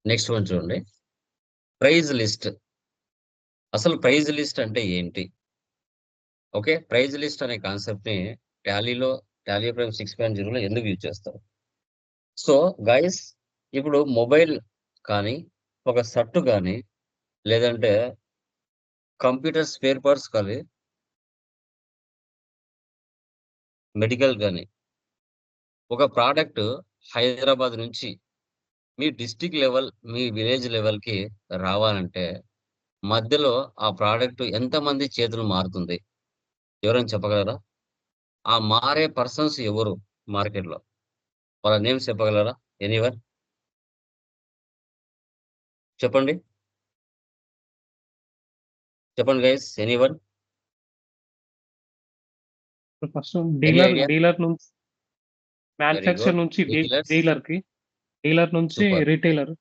Next one చూడండి. Price list. అసలు price list అంటే ఏంటి? ఓకే. ప్రైజ్ లిస్ట్ అనే కాన్సెప్ట్‌ని టాలీలో టాలీ ప్రైమ్ 6.0లో ఎందుకు యూజ్ చేస్తారు? సో, గైస్, ఇప్పుడు మొబైల్ కానీ, ఒక షర్ట్ గాని, లేదంటే కంప్యూటర్ స్పేర్ పార్ట్స్ కానీ, మెడికల్ గాని, ఒక ప్రాడక్ట్ హైదరాబాద్ నుంచి మీ డిస్ట్రిక్ట్ లెవెల్, మీ విలేజ్ లెవెల్‌కి రావాలంటే, మధ్యలో ఆ ప్రాడక్ట్ ఎంతమంది చేతులు మారుతుంది? ఎవరైనా చెప్పగలరా? ఆ మారే పర్సన్స్ ఎవరు మార్కెట్‌లో? వాళ్ళ నేమ్స్ చెప్పగలరా? ఎనీవన్? చెప్పండి. చెప్పండి guys. Anyone? First any dealer idea? Dealer నుంచి వెరీ మ్యానుఫ్యాక్చర్ గుడ్. నుంచి డీలర్స్. డీలర్‌కి, డీలర్ నుంచి సూపర్. రిటైలర్.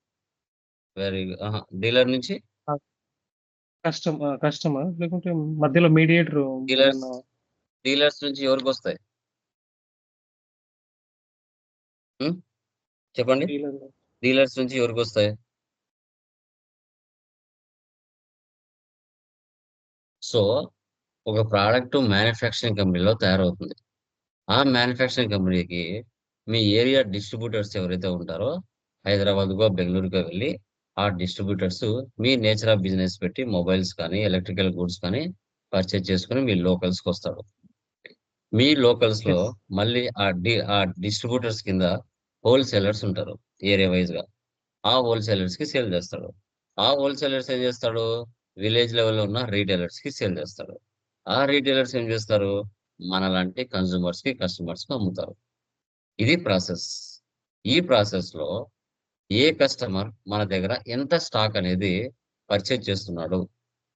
వెరీ డీలర్ నుంచి కస్టమర్ లేకుంటే మధ్యలో మీడియేటర్ డీలర్స్ ఏదన్నా డీలర్స్ నుంచి ఎవరికొస్తాయి? హ్మ్. చెప్పండి. డీలర్. డీలర్స్ నుంచి ఎవరికొస్తాయి? సో, ఒక ప్రాడక్ట్ మ్యానుఫ్యాక్చరింగ్ కంపెనీలో తయారవుతుంది. ఆ మ్యానుఫ్యాక్చరింగ్ కంపెనీకి మీ ఏరియా డిస్ట్రిబ్యూటర్స్ ఎవరైతే ఉంటారో, హైదరాబాద్‌కో, బెంగుళూరుకో వెళ్లి, ఆ distributors me nature of business పెట్టి మొబైల్స్ కానీ, ఎలక్ట్రికల్ గూడ్స్ కానీ పర్చేజ్ చేసుకొని మీ లోకల్స్‌కొస్తాడు. మీ లోకల్స్‌లో యెస్. మళ్ళీ ఆ డిస్ట్రిబ్యూటర్స్ కింద హోల్‌సేలర్స్ ఉంటారు ఏరియా వైస్‌గా. ఆ హోల్‌సేలర్స్‌కి సేల్ చేస్తాడు. ఆ హోల్‌సేలర్స్ ఏం చేస్తాడు? విలేజ్ లెవెల్‌లో ఉన్న రిటైలర్స్‌కి సేల్ చేస్తాడు. ఆ రిటైలర్స్ ఏం చేస్తారు? మనలాంటి కస్టమర్స్‌కి అమ్ముతారు. ఇది ప్రాసెస్. ఈ ప్రాసెస్‌లో ఏ కస్టమర్ మన దగ్గర ఎంత స్టాక్ అనేది పర్చేజ్ చేస్తున్నాడు?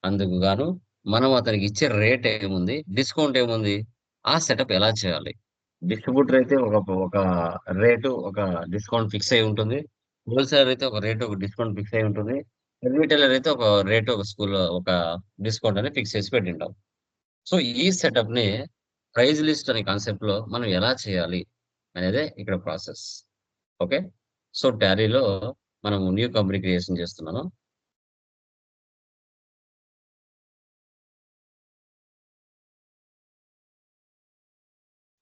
అందుకు గాను మనం అతనికి ఇచ్చే రేట్ ఏముంది? డిస్కౌంట్ ఏముంది? ఆ సెటప్ ఎలా చేయాలి? డిస్ట్రిబ్యూటర్ అయితే ఒక రేటు, ఒక డిస్కౌంట్ ఫిక్స్ అయ్యి ఉంటుంది. హోల్‌సేలర్ అయితే ఒక రేటు, ఒక డిస్కౌంట్ ఫిక్స్ అయ్యి ఉంటుంది. రిటైలర్ అయితే ఒక రేటు, ఒక డిస్కౌంట్ అని ఫిక్స్ చేసి పెట్టింటాం. సో, ఈ సెటప్‌ని ప్రైస్ లిస్ట్ అనే కాన్సెప్ట్‌లో మనం ఎలా చేయాలి అనేదే ఇక్కడ ప్రాసెస్. ఓకే. సో, టాలీలో మనం న్యూ కంపెనీ క్రియేషన్ చేస్తున్నాను.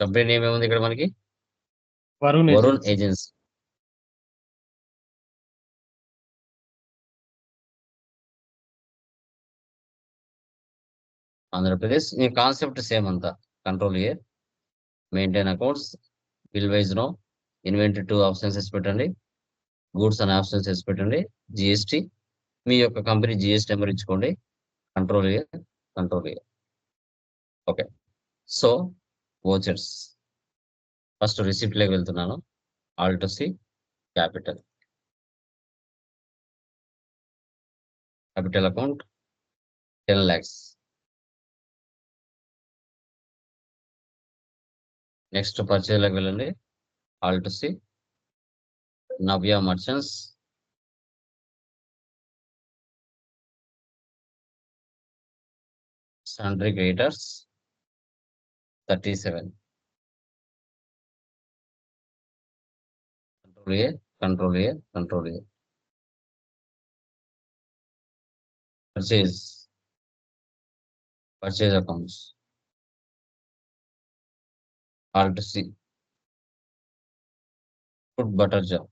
కంపెనీ నేమ్ ఏముంది ఇక్కడ మనకి? వరుణ్ వరుణ్ ఏజెన్సీ. ఏజెన్సీ. ఆంధ్రప్రదేశ్. ఈ కాన్సెప్ట్ సేమ్ అంతా. Control A, maintain accounts, bill wise no, inventory 2 options ఏసి పెట్టండి. గూడ్స్ అనే ఆప్షన్స్ ఏసి పెట్టండి. జీఎస్టీ, మీ యొక్క కంపెనీ జీఎస్టీ నంబర్ ఇచ్చుకోండి. Control A, control A. Okay. So, vouchers. First రిసిప్ట్‌లోకి వెళ్తున్నాను. Alt C, capital. Capital account 10 lakhs. Next పర్చేజ్‌లోకి వెళ్ళండి. Alt C, Navya merchants. సన్డ్రీ creditors 37. Control A, control A, control A. Purchase, purchase accounts. Alt C, food butter jar.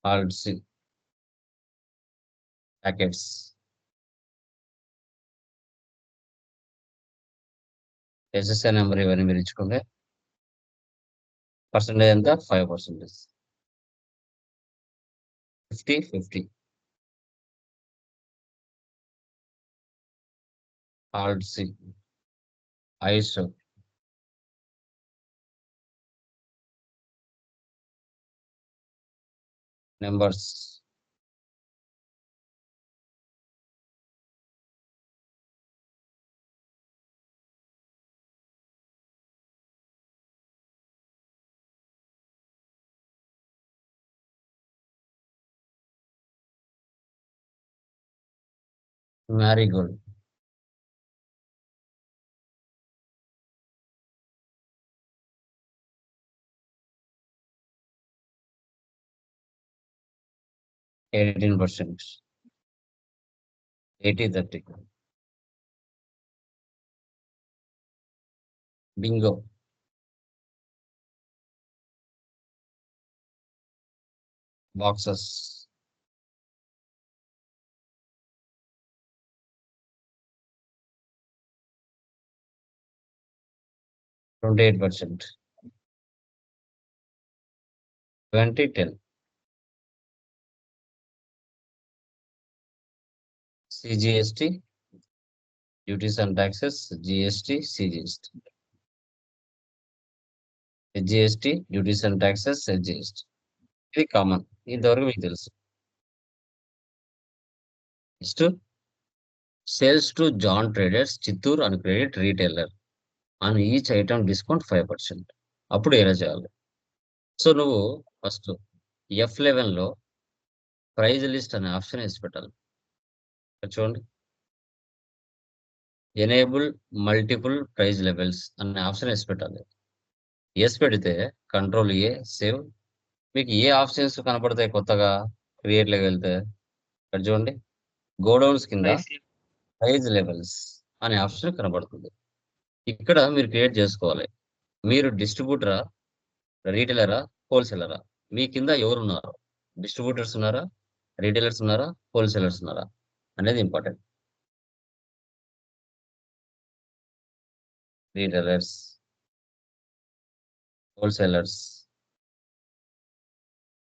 Alt C, packets. SSI number ఇవన్నీ మీరు ఇచ్చుకోండి. Percentage ఎంత? 5%. 50, 50. ఆల్ట్ సి, ISO, numbers. Marigold. 18%. 80-30. Bingo. Boxes. 28%. 20-10. CGST, duties and taxes, GST, CGST. GST, duties and taxes, GST. ఇది common. ఇంతవరకు మీకు తెలుసు. Next sales to John traders Chittoor and credit retailer on each item discount 5%. అప్పుడు ఎలా చేయాలి? సో నువ్వు ఫస్ట్ F11లో price list అనే ఆప్షన్ వేసి పెట్టాలి. ఇక్కడ చూడండి, ఎనేబుల్ మల్టిపుల్ ప్రైజ్ లెవెల్స్ అనే ఆప్షన్ వేసి పెట్టాలి. ఎస్ పెడితే కంట్రోల్ ఏ సేవ్. మీకు ఏ ఆప్షన్స్ కనపడతాయి కొత్తగా క్రియేట్లోకి వెళ్తే? ఇక్కడ చూడండి, గోడౌన్స్ కింద ప్రైజ్ లెవెల్స్ అనే ఆప్షన్ కనబడుతుంది. ఇక్కడ మీరు క్రియేట్ చేసుకోవాలి. మీరు డిస్ట్రిబ్యూటరా, రీటైలరా, హోల్సేలరా? మీ కింద ఎవరు ఉన్నారు? డిస్ట్రిబ్యూటర్స్ ఉన్నారా, రీటైలర్స్ ఉన్నారా, హోల్సేలర్స్ ఉన్నారా అనేది ఇంపార్టెంట్. రీటైలర్స్, హోల్సేలర్స్,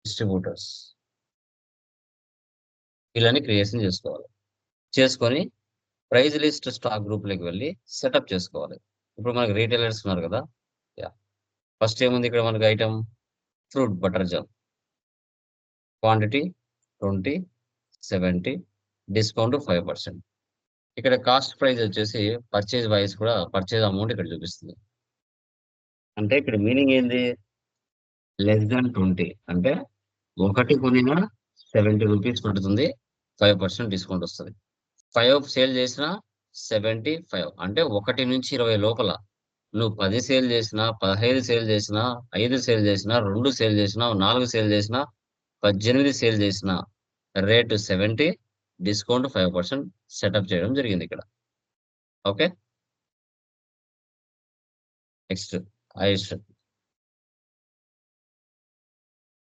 డిస్ట్రిబ్యూటర్స్, వీళ్ళని క్రియేషన్ చేసుకోవాలి. చేసుకొని ప్రైజ్ లిస్ట్ స్టాక్ గ్రూప్లోకి వెళ్ళి సెటప్ చేసుకోవాలి. ఇప్పుడు మనకి రీటైలర్స్ ఉన్నారు కదా, యా. ఫస్ట్ ఏముంది ఇక్కడ మనకి item? Fruit butter jam. Quantity 20, 70, discount 5%. ఇక్కడ కాస్ట్ ప్రైస్ వచ్చేసి పర్చేజ్ వైస్ కూడా పర్చేజ్ అమౌంట్ ఇక్కడ చూపిస్తుంది. అంటే ఇక్కడ మీనింగ్ ఏంది? లెస్ దాన్ 20 అంటే ఒకటి కొనినా 70 రూపీస్ పడుతుంది, 5% డిస్కౌంట్ వస్తుంది. 5 సేల్ చేసినా 75 అంటే 1 నుంచి 20 లోపల. నువ్వు 10 సేల్ చేసినా, 15 సేల్ చేసినా, 5 సేల్ చేసినా, 2 సేల్ చేసినా, 4 సేల్ చేసినా, 18 సేల్ చేసినా రేటు 70, డిస్కౌంట్ 5% సెటప్ చేయడం జరిగింది ఇక్కడ. Okay, next highest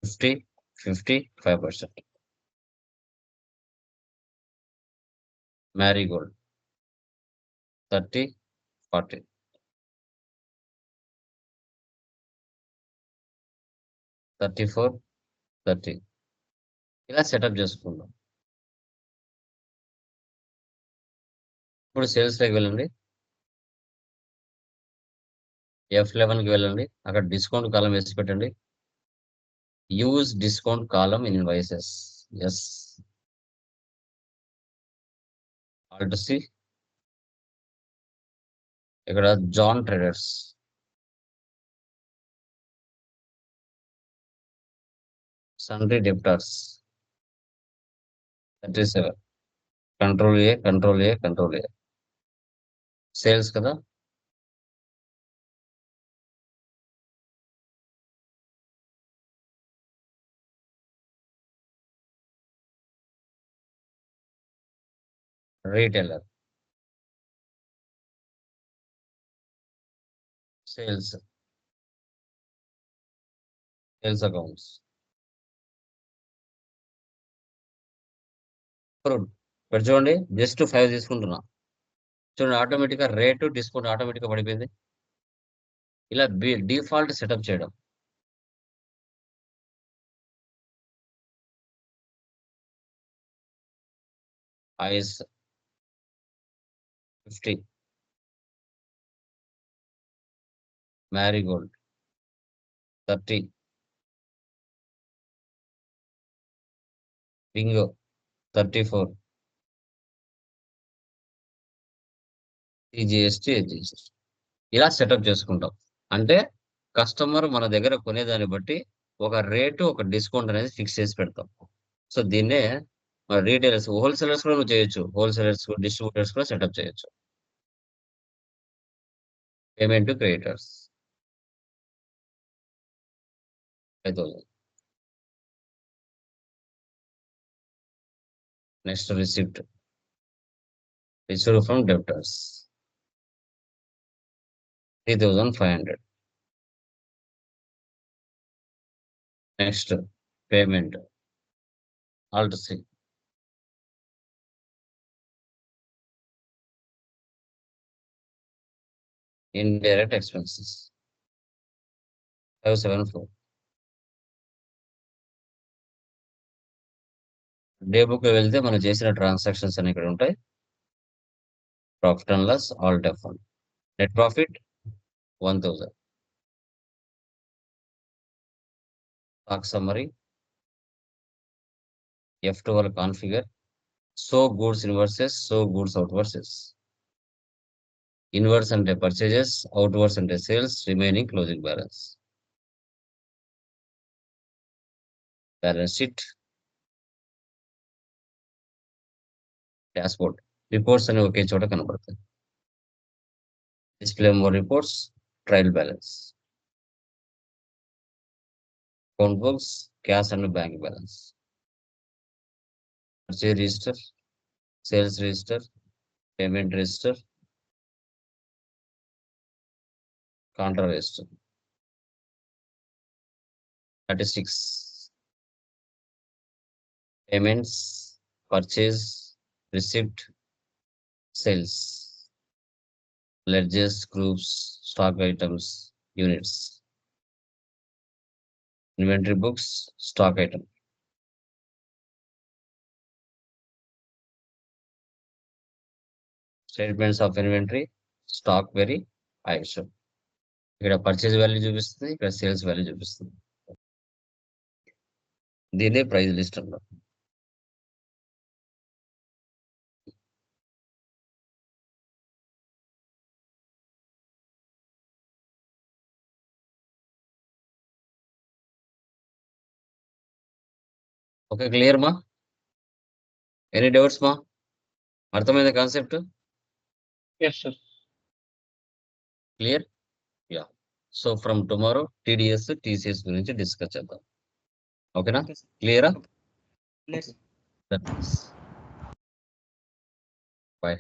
50, 50, 5%. మ్యారీగోల్డ్ 30, 40, 34, 30. ఇలా సెటప్ చేసుకుందాం. ఇప్పుడు సేల్స్లోకి వెళ్ళండి, F11కి వెళ్ళండి, అక్కడ డిస్కౌంట్ కాలం వేసి పెట్టండి. Use discount column in invoices. Yes. Alt C. ఇక్కడ John traders, sundry debtors 37, control A, control A, control A. Sales కదా, retailer, sales, sales accounts, fruit. ఇక్కడ చూడండి, జస్ట్ 5 తీసుకుంటున్నా. చూడండి, ఆటోమేటిక్గా రేటు డిస్కౌంట్ ఆటోమేటిక్గా పడిపోయింది. ఇలా డిఫాల్ట్ సెటప్ చేయడం. Ice 50, Marie Gold 30, Bingo 34, GST. ఇలా సెటప్ చేసుకుంటాం. అంటే కస్టమర్ మన దగ్గర కొనేదాన్ని బట్టి ఒక రేటు, ఒక డిస్కౌంట్ అనేది ఫిక్స్ చేసి పెడతాం. సో దీన్నే రీటైలర్స్, హోల్సేలర్స్ కూడా నువ్వు చేయొచ్చు. హోల్సేలర్స్, డిస్ట్రిబ్యూటర్స్ కూడా సెటప్ చేయొచ్చు. Payment to creditors 5,000. Next receipt, received from debtors 3,500. Next payment, alt C. Indirect expenses 574. Day book వెళ్తే మనం చేసిన ట్రాన్సాక్షన్స్ అని ఇక్కడ ఉంటాయి. Profit and loss, alt F1. Net profit 1,000. Stock summary, F12 configure, so goods inwards, so goods outwards. Inward అంటే purchases, outward అంటే sales, remaining closing balance. Balance sheet, dashboard, reports అని ఒకే చోట కనబడతాయి. Display more reports, trial balance, account books, cash and bank balance, purchase register, sales register, payment register, contra register. 36 payments, purchase, receipt, sales, ledgers, groups, stock items, units, inventory books, stock item. Statements of inventory, stock వెరీ, ఐషో. ఇక్కడ purchase value చూపిస్తుంది, ఇక్కడ sales value చూపిస్తుంది. దీనే price list అన్నారు. Okay, clear మా? Any doubts మా? అర్థమైందా concept? Yes sir. Clear? Yeah. So from tomorrow TDS, TCS గురించి డిస్కస్ చేద్దాం. ఓకేనా? Okay sir. క్లియరా? Yes. That is. Bye.